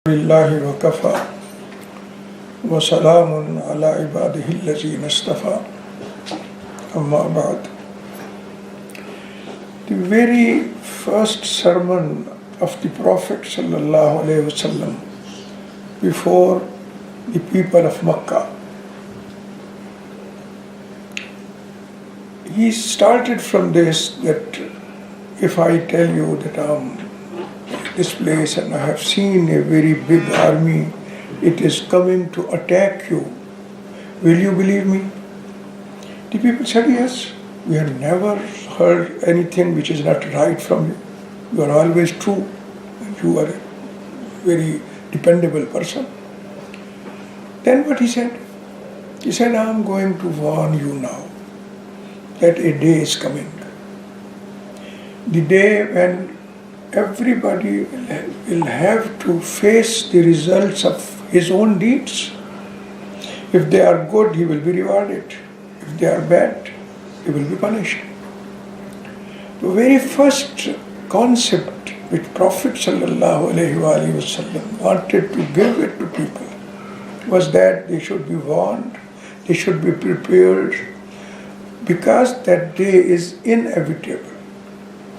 Billahi wa kafa wa salamun ala ibadihi allazina istafa amma ba'd. The very first sermon of the Prophet sallallahu alaihi wasallam before the people of Makkah, he started from this, that if I tell you that I'm this place and I have seen a very big army, it is coming to attack you, will you believe me? The people said, yes, we have never heard anything which is not right from you. You are always true and you are a very dependable person. Then what he said? He said, I am going to warn you now that a day is coming. The day when everybody will have to face the results of his own deeds. If they are good, he will be rewarded. If they are bad, he will be punished. The very first concept which Prophet ﷺ wanted to give it to people was that they should be warned, they should be prepared, because that day is inevitable.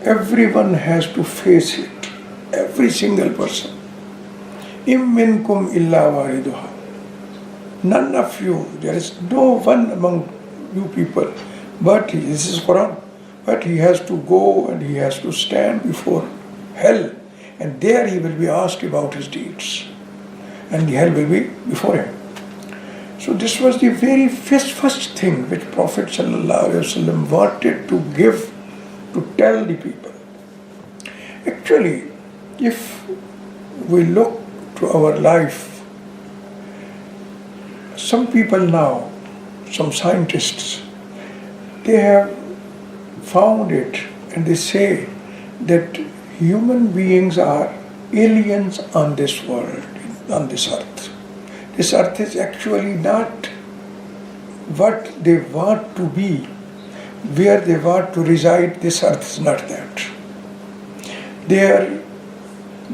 Everyone has to face it. Every single person. Im minkum illa wariduha. None of you, there is no one among you people, but this is Quran, but he has to go and he has to stand before hell, and there he will be asked about his deeds, and the hell will be before him. So this was the very first thing which Prophet ﷺ wanted to give, to tell the people. Actually, if we look to our life, some people now, some scientists, they have found it and they say that human beings are aliens on this world, on this earth. This earth is actually not what they want to be, where they want to reside. This earth is not that. Their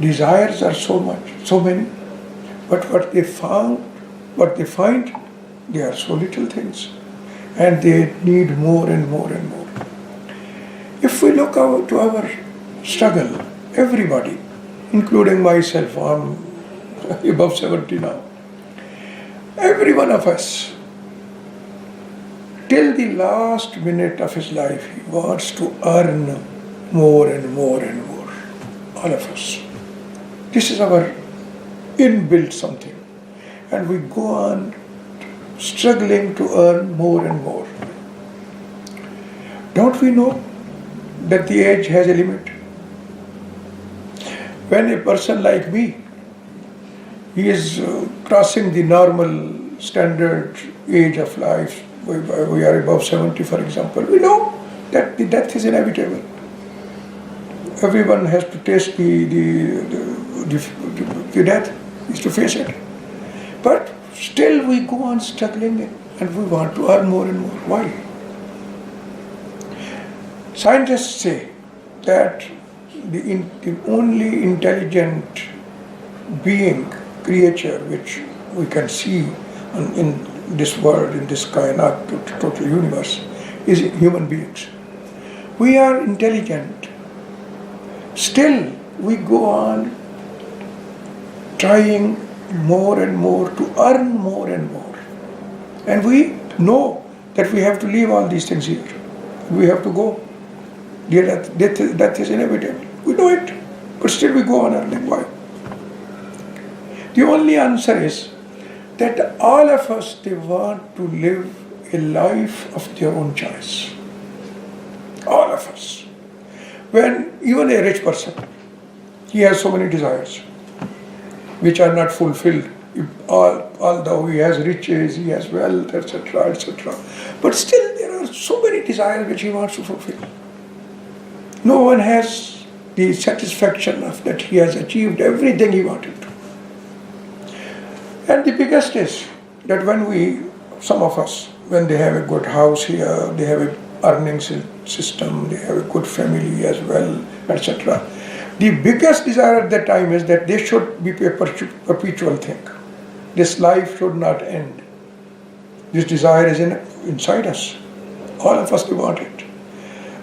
desires are so many, but what they find, they are so little things, and they need more and more and more. If we look out to our struggle, everybody, including myself, I'm above 70 now, every one of us, till the last minute of his life, he wants to earn more and more and more. All of us. This is our inbuilt something. And we go on struggling to earn more and more. Don't we know that the age has a limit? When a person like me, he is crossing the normal standard age of life, we are above 70 for example, we know that the death is inevitable. Everyone has to taste the death, is to face it. But still we go on struggling and we want to earn more and more. Why? Scientists say that the only intelligent being, creature which we can see in this world, in this kainat, total universe, is human beings. We are intelligent. Still, we go on trying more and more to earn more and more. And we know that we have to leave all these things here. We have to go. Death is inevitable. We know it. But still we go on earning. Why? The only answer is that all of us, they want to live a life of their own choice. All of us. When even a rich person, he has so many desires which are not fulfilled, although he has riches, he has wealth, etc., etc. But still there are so many desires which he wants to fulfill. No one has the satisfaction of that he has achieved everything he wanted to. And the biggest is that when some of us, when they have a good house here, they have earning system, they have a good family as well, etc. The biggest desire at that time is that they should be a perpetual thing. This life should not end. This desire is inside us. All of us, we want it.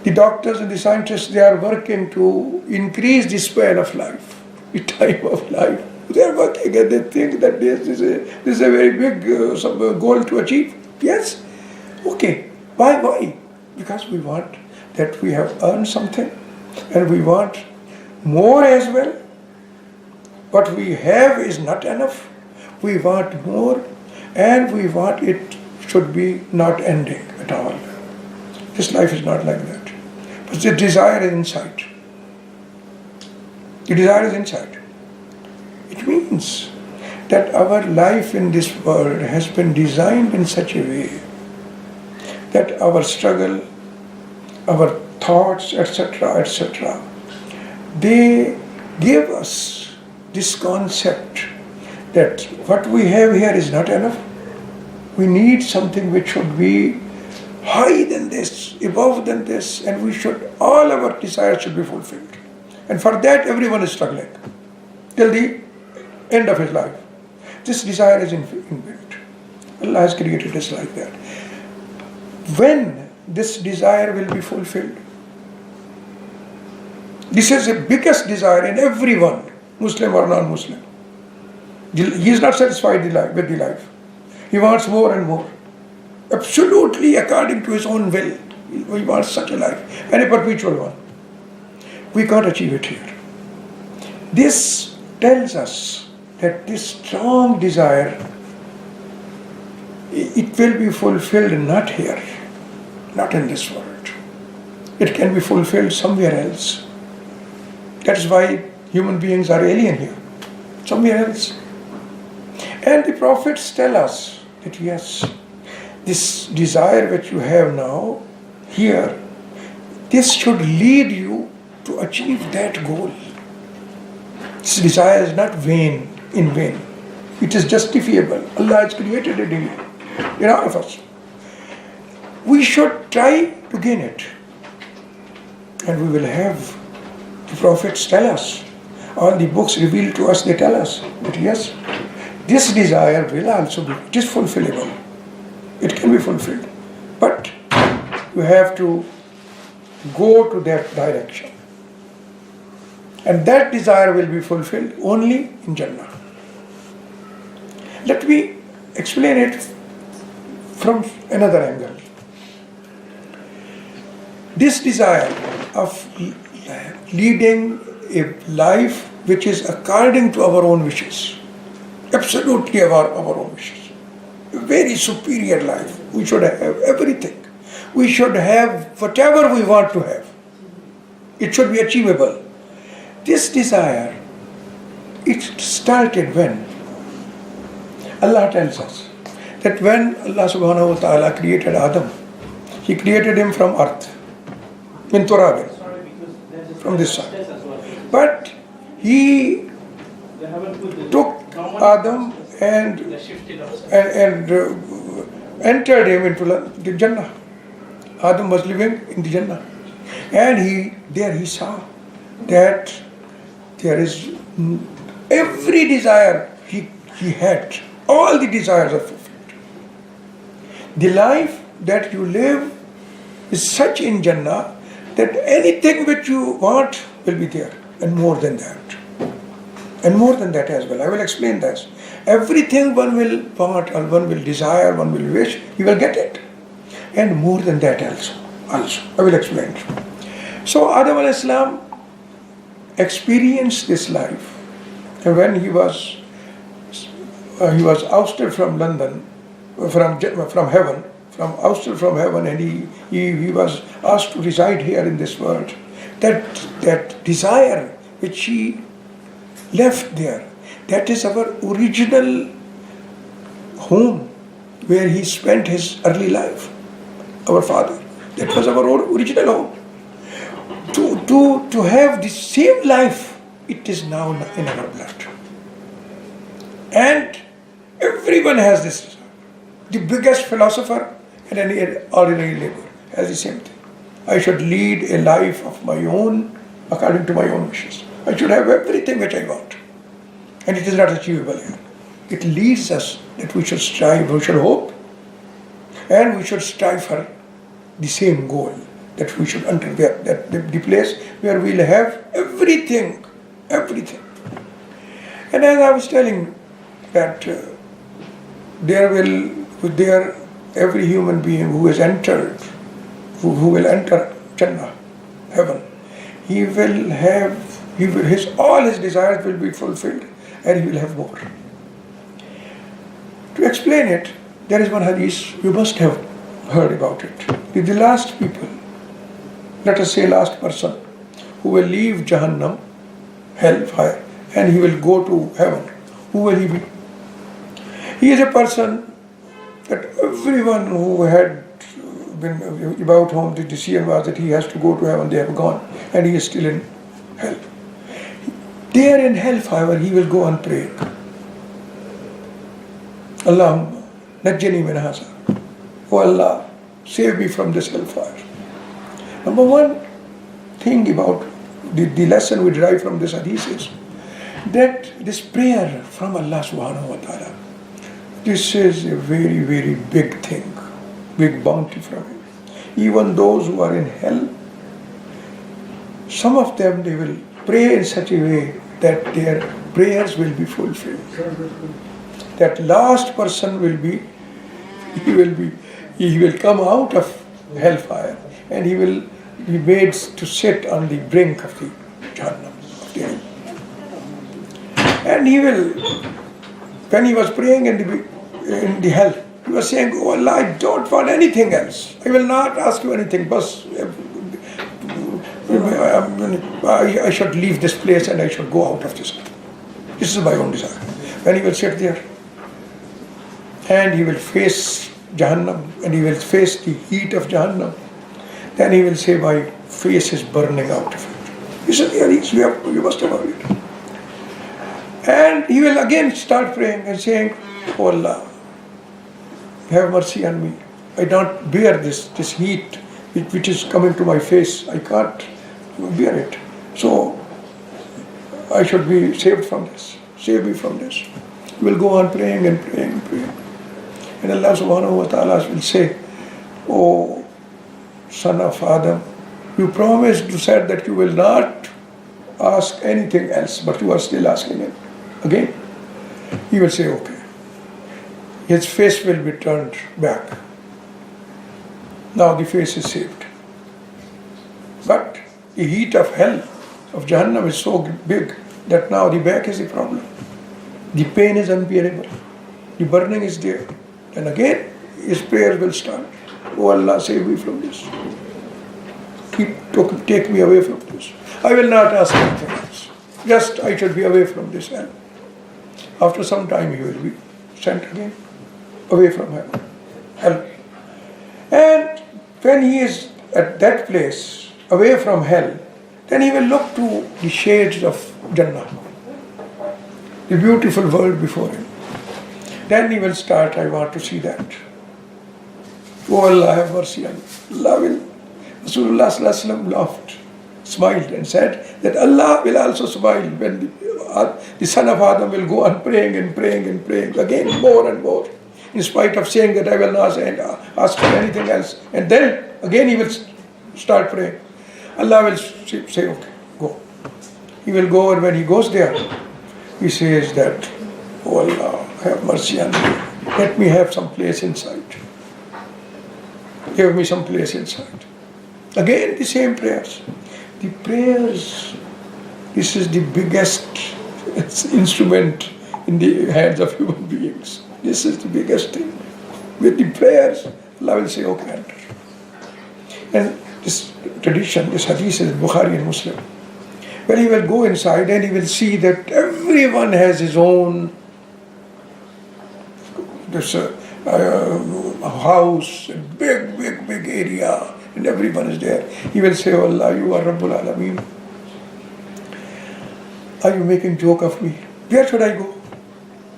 The doctors and the scientists, they are working to increase the span of life, the time of life. They are working and they think that this is a very big goal to achieve. Yes? Okay. Why? Because we want that we have earned something and we want more as well. What we have is not enough. We want more and we want it should be not ending at all. This life is not like that. But the desire is inside. The desire is inside. It means that our life in this world has been designed in such a way that our struggle, our thoughts, etc., they give us this concept that what we have here is not enough. We need something which should be higher than this, above than this, and all our desires should be fulfilled. And for that everyone is struggling till the end of his life. This desire is inbuilt. Allah has created us like that. When this desire will be fulfilled? This is the biggest desire in everyone, Muslim or non-Muslim. He is not satisfied with the life. He wants more and more. Absolutely according to his own will. He wants such a life, and a perpetual one. We can't achieve it here. This tells us that this strong desire, it will be fulfilled not here, not in this world. It can be fulfilled somewhere else. That is why human beings are alien here, somewhere else. And the prophets tell us that yes, this desire which you have now, here, this should lead you to achieve that goal. This desire is not in vain. It is justifiable. Allah has created it in all of us. We should try to gain it. And we will have the prophets tell us, all the books revealed to us, they tell us that yes, this desire will also be, it is fulfillable. It can be fulfilled. But you have to go to that direction. And that desire will be fulfilled only in Jannah. Let me explain it from another angle. This desire of leading a life which is according to our own wishes, absolutely our own wishes, a very superior life. We should have everything. We should have whatever we want to have. It should be achievable. This desire, it started when? Allah tells us that when Allah subhanahu wa ta'ala created Adam, He created him from earth, min turabin, from this side. But He took Adam and entered him into the Jannah. Adam was living in the Jannah. And he saw that there is every desire he had, all the desires are fulfilled. The life that you live is such in Jannah that anything which you want will be there, and more than that. And more than that as well. I will explain this. Everything one will want, or one will desire, one will wish, he will get it. And more than that also. I will explain. So Adam a.s. experienced this life. And when he was ousted from London, from heaven, and he was asked to reside here in this world. That desire which he left there, that is our original home where he spent his early life. Our father, that was our original home. To have the same life, it is now in our blood. And everyone has this. The biggest philosopher and any ordinary labor has the same thing. I should lead a life of my own, according to my own wishes. I should have everything which I want. And it is not achievable here. It leads us that we should strive, we should hope, and we should strive for the same goal, that we should enter that the place where we'll have everything, everything. And as I was telling that every human being who has entered, who will enter Jannah, heaven, all his desires will be fulfilled, and he will have more. To explain it, there is one hadith, you must have heard about it. The last people, let us say last person, who will leave Jahannam, hellfire, and he will go to heaven. Who will he be? He is a person that everyone who had been about whom the decision was that he has to go to heaven, they have gone, and he is still in hell. There in hellfire, he will go on praying. Allahumma najjini min haza. Oh Allah, save me from this hellfire. Number one thing about the lesson we derive from this hadith is that this prayer from Allah subhanahu wa ta'ala, this is a very, very big thing, big bounty from Him. Even those who are in hell, some of them, they will pray in such a way that their prayers will be fulfilled. That last person he will come out of hellfire, and he will be made to sit on the brink of the Jahannam, of the hell. And he will, when he was praying in the hell, he was saying, oh Allah, I don't want anything else. I will not ask you anything, but I should leave this place and I should go out of this. This is my own desire. When he will sit there, and he will face Jahannam, and he will face the heat of Jahannam, then he will say, my face is burning out of it. He said, you must have heard it. And he will again start praying and saying, oh Allah, have mercy on me. I don't bear this heat which is coming to my face. I can't bear it. So I should be saved from this. Save me from this. He will go on praying and praying and praying. And Allah subhanahu wa ta'ala will say, oh son of Adam, you promised, you said that you will not ask anything else, but you are still asking him. Again, he will say, okay. His face will be turned back. Now the face is saved. But the heat of hell, of Jahannam, is so big that now the back is the problem. The pain is unbearable. The burning is there. And again, his prayer will start. Oh Allah, save me from this. Take me away from this. I will not ask anything else. Just I should be away from this hell. After some time, he will be sent again away from hell. And when he is at that place, away from hell, then he will look to the shades of Jannah, the beautiful world before him. Then he will start, I want to see that. Oh Allah, have mercy on me. Allah will. Rasulullah sallallahu alaihi wasallam laughed, smiled, and said that Allah will also smile when the son of Adam will go on praying and praying and praying again, more and more, in spite of saying that I will not ask for anything else. And then again he will start praying. Allah will say, okay, go. He will go, and when he goes there, he says that, oh Allah, have mercy on me. Let me have some place inside. Give me some place inside. Again, the same prayers. The prayers, this is the biggest instrument in the hands of human beings. This is the biggest thing. With the prayers, Allah will say, okay, enter. And this tradition, this hadith is Bukhari and Muslim. When he will go inside and he will see that everyone has his own house, a big area, and everyone is there. He will say, oh Allah, you are Rabbul Alameen. Are you making joke of me? Where should I go?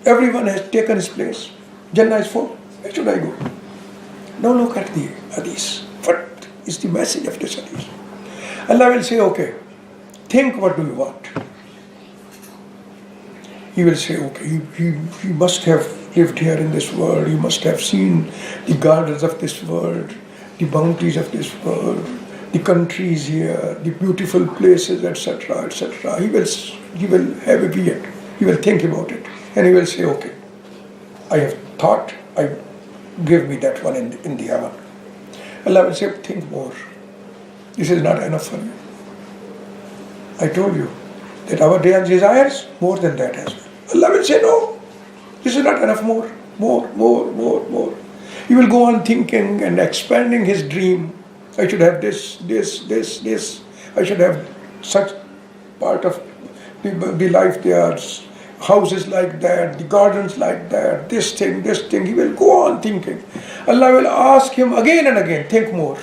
Everyone has taken his place. Jannah is full. Where should I go? Now look at the hadith. What is the message of this hadith. Allah will say, okay, think what do you want. He will say, okay, you must have lived here in this world, you must have seen the gardens of this world, the bounties of this world, the countries here, the beautiful places, etc., etc. He will have a vision, he will think about it, and he will say, okay, I have thought, give me that one in the heaven. Allah will say, think more. This is not enough for you. I told you that our desires, more than that as well. Allah will say, no, this is not enough, more. He will go on thinking and expanding his dream. I should have this. I should have such part of the life there, houses like that, the gardens like that, this thing. He will go on thinking. Allah will ask him again and again, think more.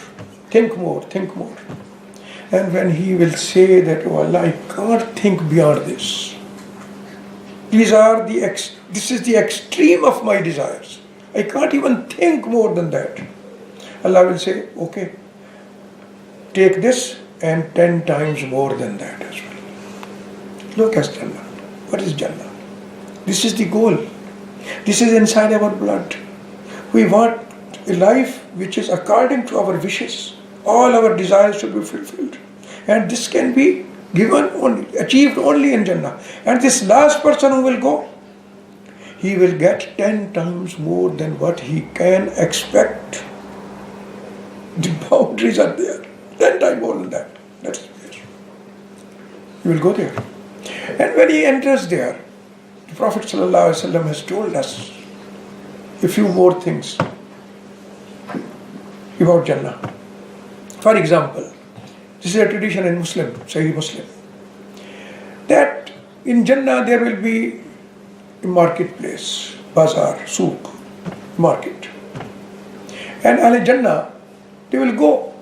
And when he will say that, oh Allah, I can't think beyond this. This is the extreme of my desires. I can't even think more than that. Allah will say, okay, take this and 10 times more than that as well. Look at Jannah. What is Jannah? This is the goal. This is inside our blood. We want a life which is according to our wishes. All our desires should be fulfilled. And this can be achieved only in Jannah. And this last person who will go, he will get 10 times more than what he can expect. The boundaries are there. 10 times more than that. That's there. He will go there. And when he enters there, the Prophet ﷺ has told us a few more things about Jannah. For example, this is a tradition in Sahih Muslim, that in Jannah there will be a marketplace, bazaar, souk, market. And Al-Jannah, they will go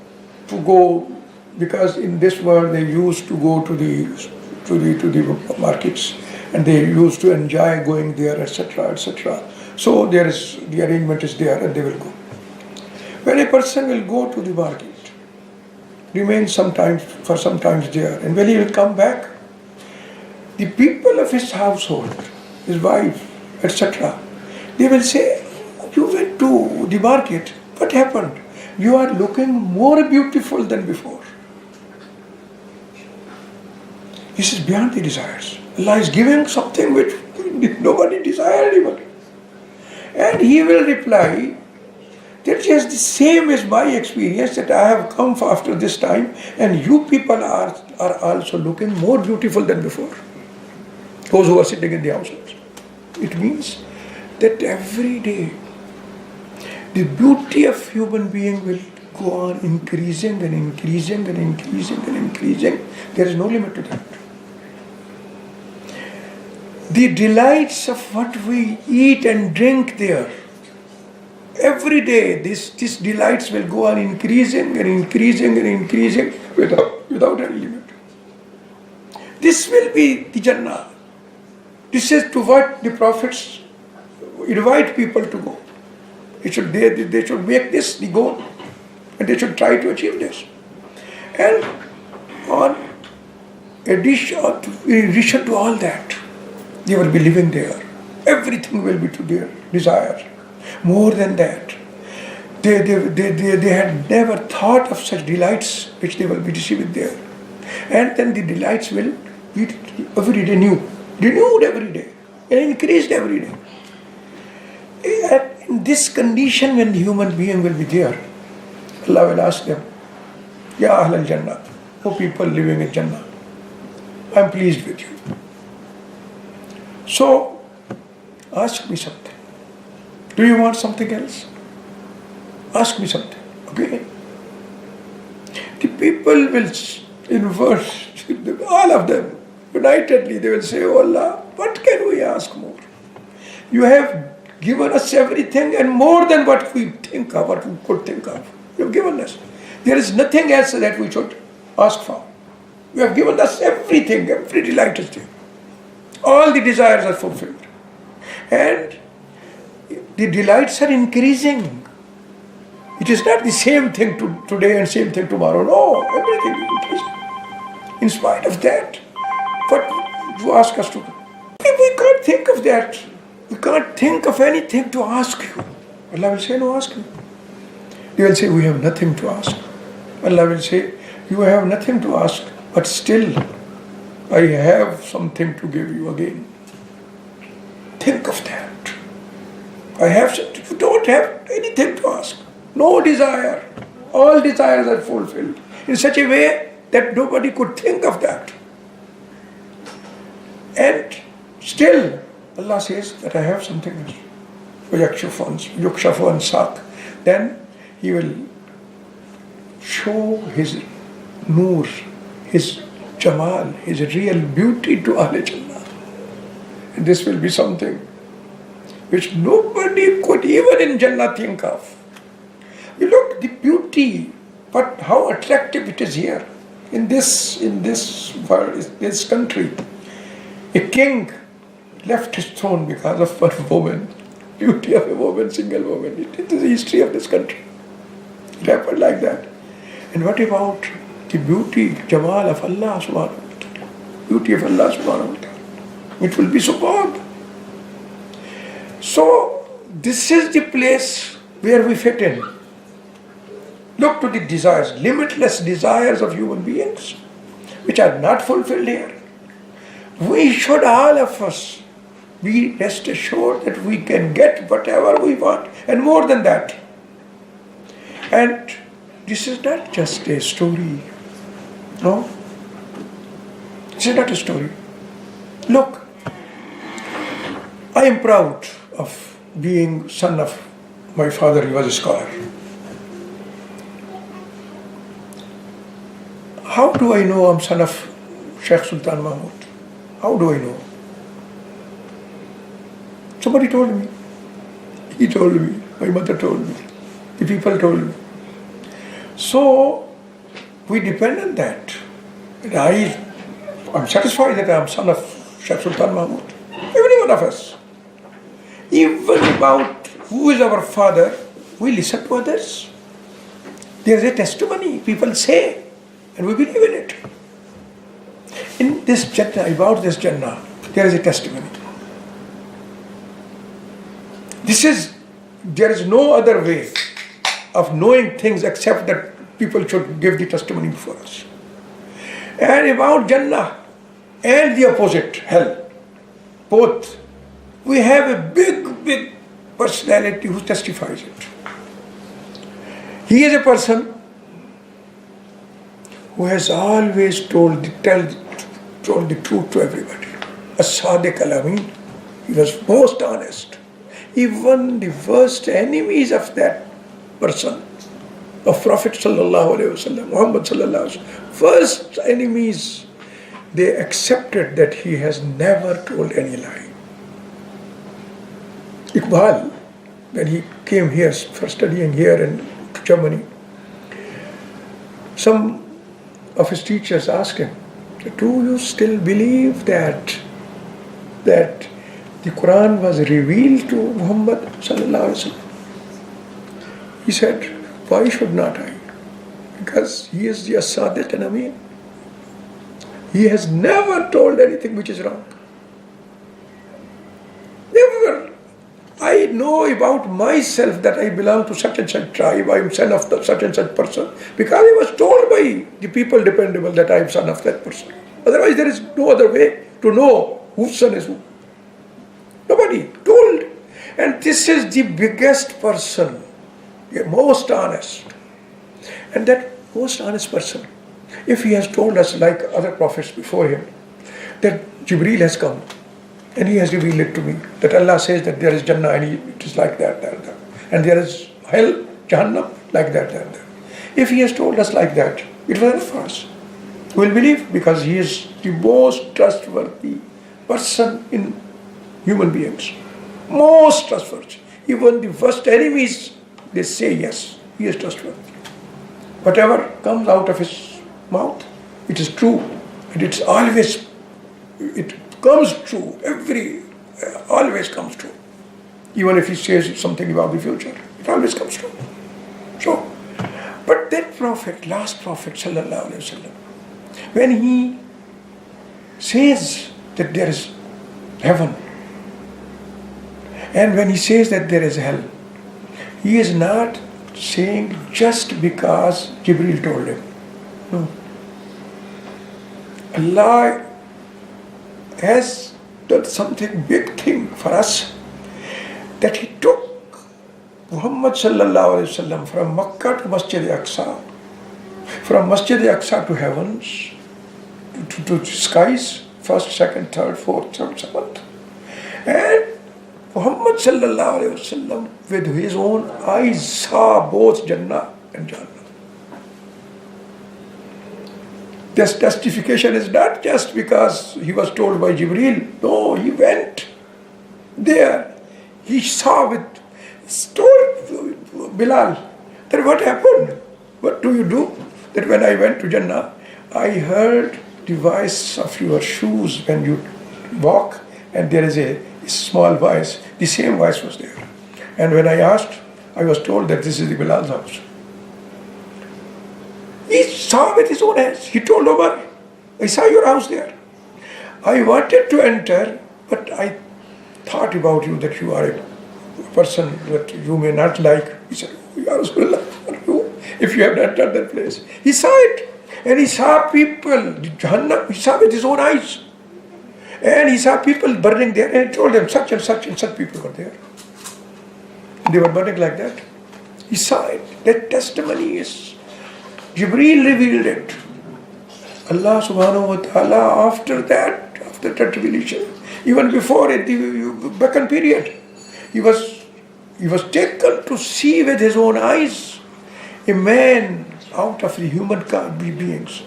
because in this world they used to go to the markets and they used to enjoy going there, etc., etc. So the arrangement is there and they will go. When a person will go to the market, remain for sometimes there, and when he will come back, the people of his household, his wife, etc., they will say, you went to the market, what happened? You are looking more beautiful than before. This is beyond the desires. Allah is giving something which nobody desired even. And he will reply, that is the same as my experience, that I have come after this time and you people are also looking more beautiful than before. Those who are sitting in the houses. It means that every day the beauty of human being will go on increasing and increasing and increasing and increasing. There is no limit to that. The delights of what we eat and drink there, every day these delights will go on increasing and increasing and increasing without any limit. This will be the Jannah. This is to what the prophets invite people to go. They should make this the goal and they should try to achieve this. And in addition to all that, they will be living there. Everything will be to their desire. More than that, they had never thought of such delights which they will be receiving there. And then the delights will be every day renewed every day, and increased every day. And in this condition, when the human being will be there, Allah will ask them, Ya Ahl al-Jannah, O people living in Jannah, I am pleased with you. So, ask me something. Do you want something else? Ask me something. Okay? The people will inverse, all of them, unitedly, they will say, oh Allah, what can we ask more? You have given us everything and more than what we think of, what we could think of. You have given us. There is nothing else that we should ask for. You have given us everything, every delight is there. All the desires are fulfilled. And the delights are increasing. It is not the same thing today and same thing tomorrow. No, everything is increasing. In spite of that, what you ask us to do? We can't think of that. We can't think of anything to ask you. Allah will say, no, ask me. They will say, we have nothing to ask. Allah will say, you have nothing to ask, but still, I have something to give you again. Think of that. I have something. You don't have anything to ask. No desire. All desires are fulfilled in such a way that nobody could think of that. And still, Allah says that I have something else. Yukshafan sak. Then He will show His nur, His jamal, His real beauty to Ahle Jannah. And this will be something which nobody could even in Jannah think of. You look, the beauty, but how attractive it is here. In this world, this country. A king left his throne because of one woman. Beauty of a woman, single woman. It is the history of this country. It happened like that. And what about the beauty, Jamal of Allah subhanahu wa ta'ala? Beauty of Allah subhanahu wa ta'ala. It will be superb. So, this is the place where we fit in. Look to the desires, limitless desires of human beings, which are not fulfilled here. We should, all of us, be rest assured that we can get whatever we want, and more than that. And this is not just a story. No? This is not a story. Look, I am proud of being son of my father. He was a scholar. How do I know I'm son of Shaykh Sultan Mahmud? How do I know? Somebody told me. He told me. My mother told me. The people told me. So, we depend on that. And I'm satisfied that I'm son of Shaykh Sultan Mahmud. Every one of us. Even about who is our father, we listen to others. There is a testimony. People say. And we believe in it. In this Jannah, about this Jannah, there is a testimony. There is no other way of knowing things except that people should give the testimony before us. And about Jannah and the opposite, hell, both, we have a big personality who testifies it. He is a person who has always told the truth to everybody. As-Sadiq al-Amin. He was most honest. Even the worst enemies of that person, of Prophet sallallahu alaihi wasallam, Muhammad sallallahu alaihi wasallam, first enemies, they accepted that he has never told any lie. Iqbal, when he came here for studying here in Germany, some of his teachers asked him, do you still believe that the Quran was revealed to Muhammad sallallahu alaihi wasallam? He said, why should not I? Because he is the As-Sadiq and Amin. He has never told anything which is wrong. Never. I know about myself that I belong to such and such tribe, I am son of such and such person, because I was told by the people dependable that I am son of that person. Otherwise there is no other way to know whose son is who. Nobody told. And this is the biggest person, the most honest. And that most honest person, if he has told us like other prophets before him, that Jibreel has come, and he has revealed it to me, that Allah says that there is Jannah and it is like that. And there is hell, Jahannam, like that. If he has told us like that, it will help for us. We will believe because he is the most trustworthy person in human beings. Most trustworthy. Even the worst enemies, they say yes, he is trustworthy. Whatever comes out of his mouth, it is true. And it comes true, always comes true. Even if he says something about the future, it always comes true. So, But that Prophet, last Prophet sallallahu alaihi wasallam, when he says that there is heaven, and when he says that there is hell, he is not saying just because Jibreel told him. No. Allah has done something big thing for us, that he took Muhammad sallallahu alaihi wasallam from Makkah to Masjid Aqsa, from Masjid Aqsa to heavens, to skies, first, second, third, fourth, seventh, and Muhammad sallallahu alaihi wasallam with his own eyes saw both Jannah and Jannah. This justification is not just because he was told by Jibreel. No, he went there. He saw with, told Bilal that what happened? What do you do? That when I went to Jannah, I heard the voice of your shoes when you walk, and there is a small voice. The same voice was there. And when I asked, I was told that this is the Bilal's house. He saw with his own eyes. He told Omar, I saw your house there. I wanted to enter, but I thought about you that you are a person that you may not like. He said, Ya Rasulullah, if you have entered that place. He saw it. And he saw people, the Jahannam, he saw with his own eyes. And he saw people burning there, and he told them such and such people were there. They were burning like that. He saw it. That testimony is, Jibreel revealed it. Allah subhanahu wa ta'ala after that revelation, even before it, the Beccan period, he was taken to see with his own eyes a man out of the human beings,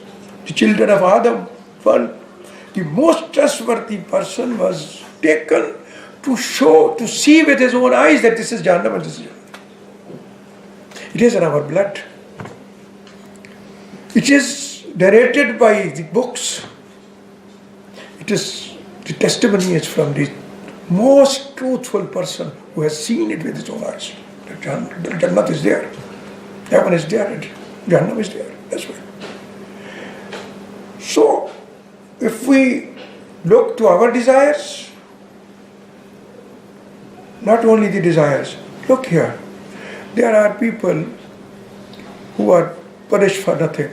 the children of Adam. One, the most trustworthy person was taken to see with his own eyes that this is Jahannam and this is Jahannam. It is in our blood. It is narrated by the books. The testimony is from the most truthful person who has seen it with his own eyes. That Jannah is there, heaven is there, and Jahannam is there as well. So, if we look to our desires, not only the desires, look here, there are people who are punished for nothing.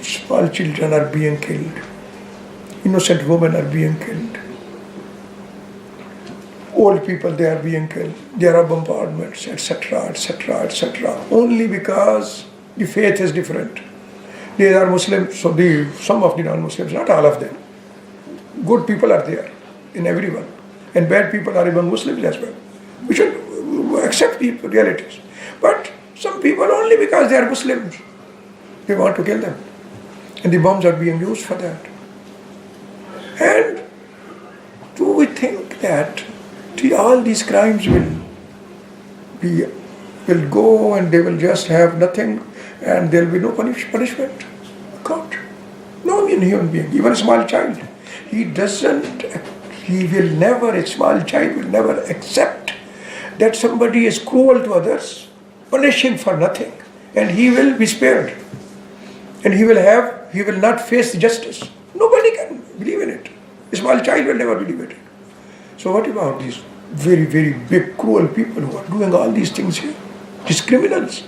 Small children are being killed. Innocent women are being killed. Old people, they are being killed. There are bombardments, etc., etc., etc. Only because the faith is different. They are Muslims, so some of the non-Muslims, not all of them. Good people are there in everyone. And bad people are even Muslims as well. We should accept the realities. But some people, only because they are Muslims, they want to kill them. And the bombs are being used for that. And do we think that all these crimes will go and they will just have nothing and there will be no punishment? God. No human being, even a small child. A small child will never accept that somebody is cruel to others, punishing for nothing, and he will be spared. And he will not face justice. Nobody can believe in it. A small child will never believe it. So what about these very, very big, cruel people who are doing all these things here? These criminals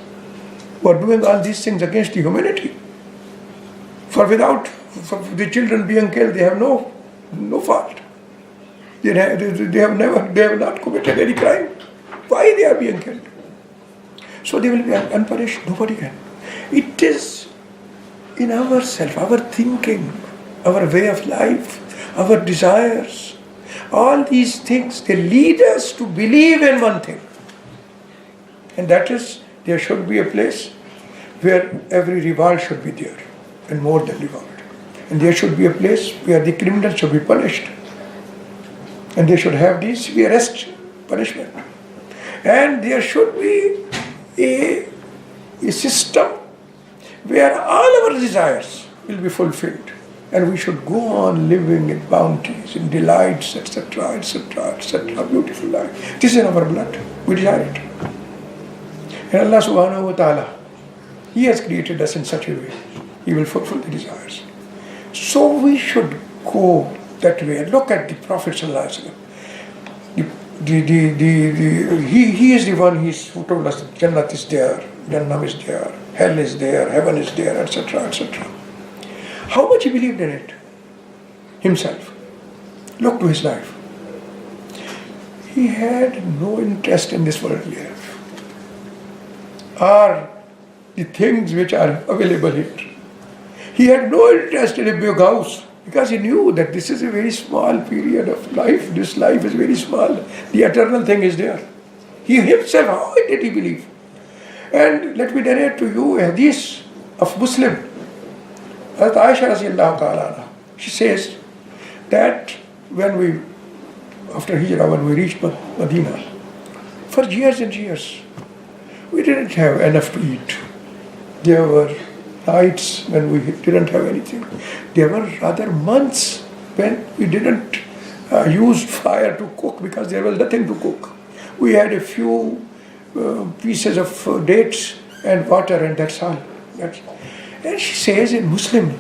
who are doing all these things against the humanity. For the children being killed, they have no fault. They have not committed any crime. Why they are being killed? So they will be unpunished. Nobody can. It is in ourselves, our thinking, our way of life, our desires, all these things, they lead us to believe in one thing. And that is, there should be a place where every reward should be there, and more than reward. And there should be a place where the criminals should be punished. And they should have the severest punishment. And there should be a system where all our desires will be fulfilled. And we should go on living in bounties, in delights, etc., etc., etc., beautiful life. This is in our blood. We desire it. And Allah subhanahu wa ta'ala, He has created us in such a way. He will fulfill the desires. So we should go that way. Look at the Prophet ﷺ. He is the one who told us that Jannat is there, Jannah is there, hell is there, heaven is there, etc., etc. How much he believed in it himself. Look to his life. He had no interest in this worldly life or the things which are available here. He had no interest in a big house because he knew that this is a very small period of life. This life is very small. The eternal thing is there. He himself, how did he believe? And let me narrate to you a hadith of Muslim. Hazrat Aisha radiallahu ta'ala, she says that after Hijrah, when we reached Medina, for years and years, we didn't have enough to eat. There were nights when we didn't have anything. There were rather months when we didn't use fire to cook because there was nothing to cook. We had a few pieces of dates and water, and that's all. And she says in Muslim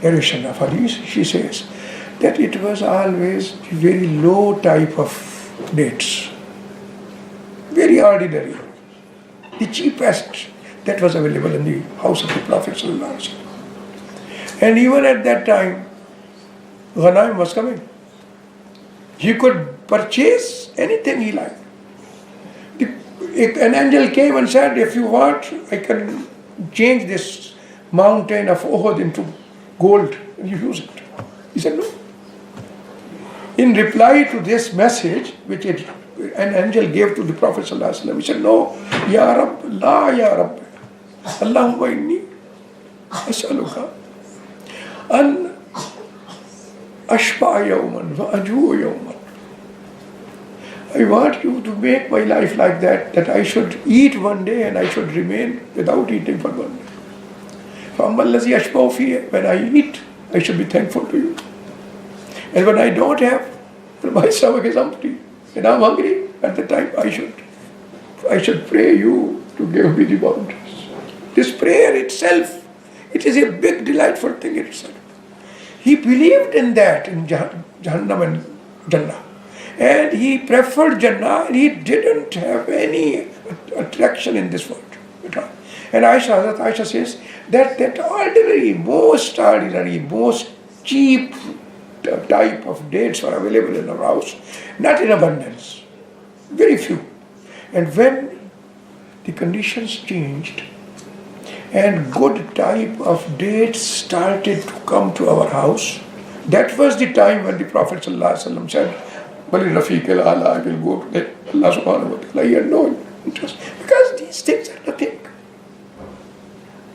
narration of hadith, she says that it was always very low type of dates, very ordinary, the cheapest that was available in the house of the Prophet ﷺ. And even at that time, Ghanaim was coming. He could purchase anything he liked. An angel came and said, if you want, I can change this mountain of Uhud into gold and you use it. He said, no. In reply to this message, which an angel gave to the Prophet ﷺ, he said, no, Ya Rab, la Ya Rab, Allahumma inni as'aluka an ashba'a yawman wa ajuu yawman. I want you to make my life like that I should eat one day and I should remain without eating for one day. فَأَمَّا الَّذِي أَشْبَعُ فِيهِ, when I eat, I should be thankful to you. And when I don't have, when my stomach is empty and I'm hungry, at the time I should pray you to give me the bounties. This prayer itself, it is a big delightful thing itself. He believed in that, in Jahannam and Jannah. And he preferred Jannah, and he didn't have any attraction in this world at all. And Aisha says that ordinary, most cheap type of dates were available in our house, not in abundance, very few. And when the conditions changed and good type of dates started to come to our house, that was the time when the Prophet ﷺ said, Bali Rafiq al-Ala, I will go to Allah subhanahu wa ta'ala. He had no interest. Because these things are nothing.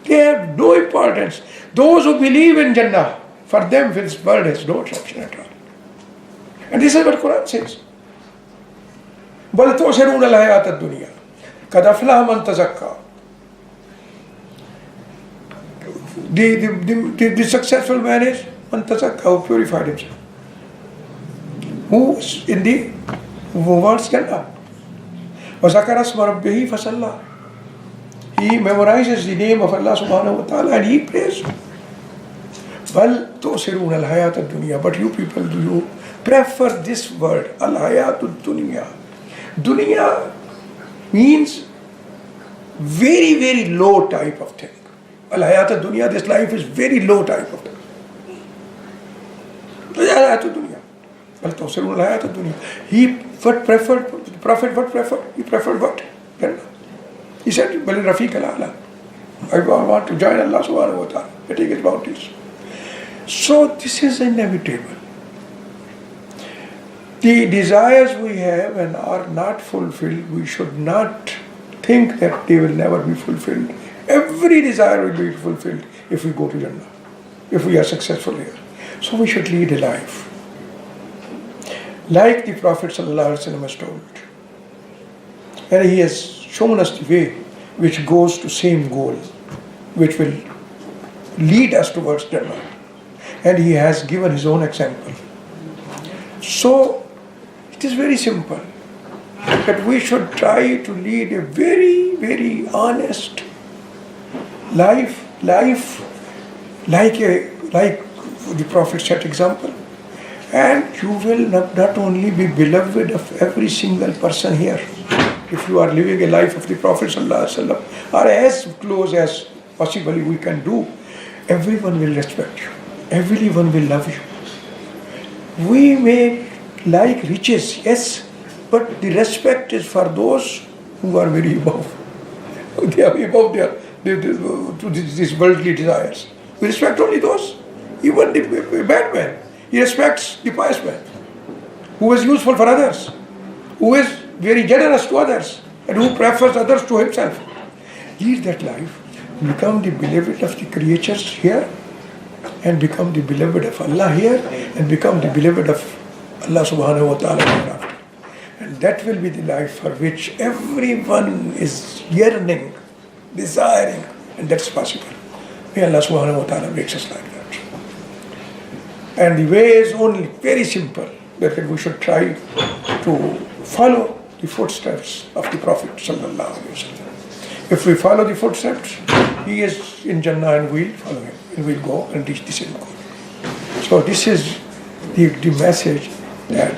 They have no importance. Those who believe in Jannah, for them this world has no attraction at all. And this is what Quran says. بَلْ تُؤْثِرُونَ الْحَيَاةَ الدُّنْيَا قَدْ أَفْلَحَ مَنْ تَزَكَّى. The successful man is man tazakka, who purified himself. Who wants Jannah. وَذَكَرَ اسْمَ رَبِّهِ فَصَلَّى. He memorizes the name of Allah subhanahu wa ta'ala and he prays. بَلْ تُؤْثِرُونَ الْحَيَاةَ الدُّنْيَا. But you people, do you prefer this word, al-hayatul dunya? Dunya means very, very low type of thing. Al-hayatul dunya, this life is very low type of thing. Al-hayatul dunya. بَلْ تُؤْثِرُونَ الْحَيَاةَ الدُّنْيَا. The Prophet what preferred? He preferred what? Jannah. He said, Bali Rafiq al-Ala. I want to join Allah subhanahu wa ta'ala, getting his bounties. So this is inevitable. The desires we have and are not fulfilled, we should not think that they will never be fulfilled. Every desire will be fulfilled if we go to Jannah, if we are successful here. So we should lead a life like the Prophet ﷺ has told. And he has shown us the way which goes to same goal, which will lead us towards Jannah. And he has given his own example. So it is very simple that we should try to lead a very, very honest life like the Prophet set example. And you will not only be beloved of every single person here, if you are living a life of the Prophet ﷺ, or as close as possibly we can do, everyone will respect you. Everyone will love you. We may like riches, yes, but the respect is for those who are very above. They are above these worldly desires. We respect only those. Even the bad man, he respects the pious man, who is useful for others, who is very generous to others, and who prefers others to himself. Lead that life, become the beloved of the creatures here, and become the beloved of Allah here, and become the beloved of Allah subhanahu wa ta'ala hereafter. And that will be the life for which everyone is yearning, desiring, and that's possible. May Allah subhanahu wa ta'ala makes us like that. And the way is only very simple, that we should try to follow the footsteps of the Prophet sallallahu alaihi wasallam. If we follow the footsteps, he is in Jannah and we'll follow him, and we'll go and reach the same goal. So this is the message, that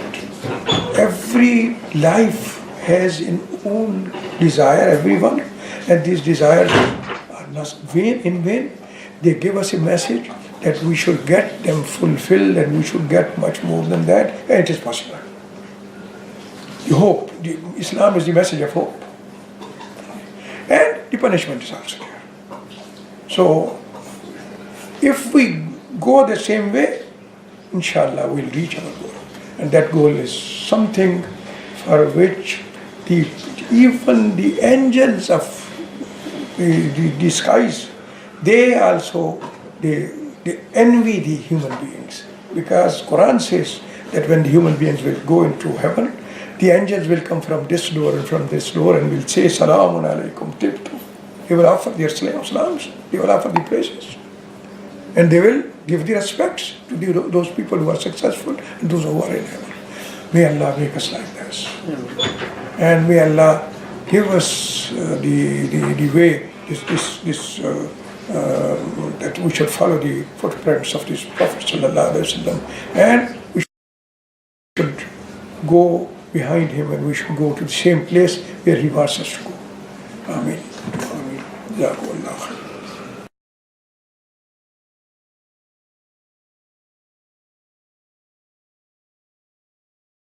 every life has an own desire, everyone, and these desires are not in vain. They give us a message that we should get them fulfilled, and we should get much more than that, and it is possible. The hope, Islam is the message of hope. And the punishment is also there. So, if we go the same way, inshallah, we'll reach our goal. And that goal is something for which even the angels of the skies, they also, they envy the human beings. Because Quran says that when the human beings will go into heaven, the angels will come from this door and from this door and will say, Salamun alaykum tibtum. They will offer their salams, they will offer the praises. And they will give the respects to those people who are successful and those who are in heaven. May Allah make us like this. And may Allah give us the way, that we should follow the footprints of this Prophet sallallahu alaihi wasallam, and we should go behind him, and we should go to the same place where he wants us to go. Ameen. Ameen.